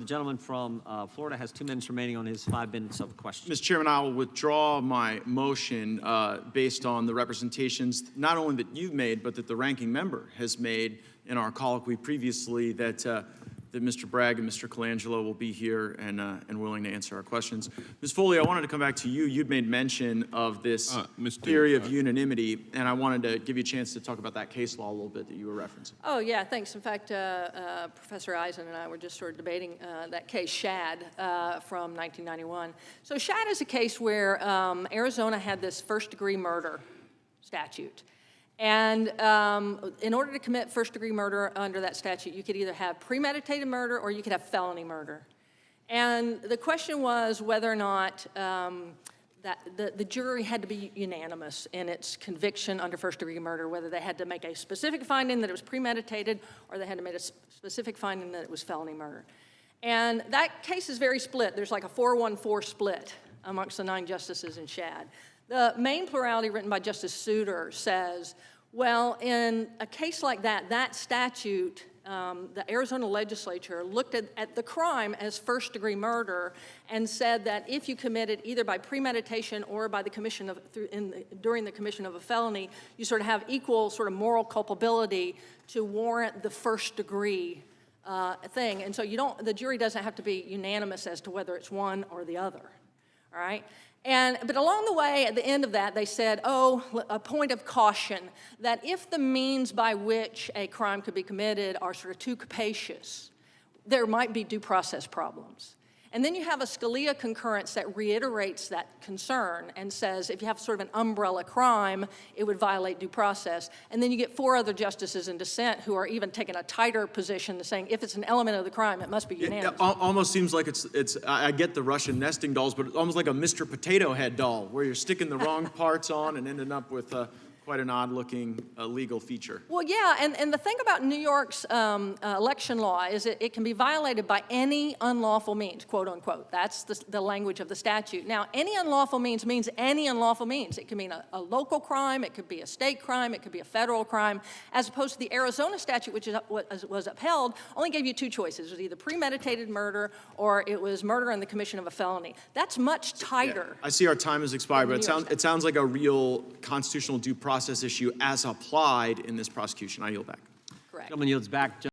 The gentleman from Florida has 2 minutes remaining on his 5 minutes of questions. Mr. Chairman, I will withdraw my motion based on the representations not only that you've made, but that the ranking member has made in our colloquy previously that Mr. Bragg and Mr. Colangelo will be here and willing to answer our questions. Ms. Foley, I wanted to come back to you. You'd made mention of this theory of unanimity, and I wanted to give you a chance to talk about that case law a little bit that you were referencing. Oh, yeah, thanks. In fact, Professor Eisen and I were just sort of debating that case, Shad, from 1991. So Shad is a case where Arizona had this first-degree murder statute. And in order to commit first-degree murder under that statute, you could either have premeditated murder or you could have felony murder. And the question was whether or not that the jury had to be unanimous in its conviction under first-degree murder, whether they had to make a specific finding that it was premeditated or they had to make a specific finding that it was felony murder. And that case is very split. There's like a 4-1-4 split amongst the 9 justices in Shad. The main plurality written by Justice Souter says, well, in a case like that, that statute, the Arizona legislature looked at the crime as first-degree murder and said that if you commit it either by premeditation or by the commission of, during the commission of a felony, you sort of have equal sort of moral culpability to warrant the first-degree thing. And so the jury doesn't have to be unanimous as to whether it's one or the other, all right? But along the way, at the end of that, they said, oh, a point of caution, that if the means by which a crime could be committed are sort of too capacious, there might be due process problems. And then you have a Scalia concurrence that reiterates that concern and says if you have sort of an umbrella crime, it would violate due process. And then you get 4 other justices in dissent who are even taking a tighter position, saying if it's an element of the crime, it must be unanimous. It almost seems like I get the Russian nesting dolls, but it's almost like a Mr. Potato Head doll, where you're sticking the wrong parts on and ending up with quite an odd-looking legal feature. Well, yeah, and the thing about New York's election law is it can be violated by any unlawful means, quote unquote. That's the language of the statute. Now, any unlawful means any unlawful means. It can mean a local crime, it could be a state crime, it could be a federal crime, as opposed to the Arizona statute, which was upheld, only gave you 2 choices. It was either premeditated murder or it was murder in the commission of a felony. That's much tighter. Yeah. I see our time has expired, but it sounds like a real constitutional due process issue as applied in this prosecution. I yield back. Correct. Gentleman yields back.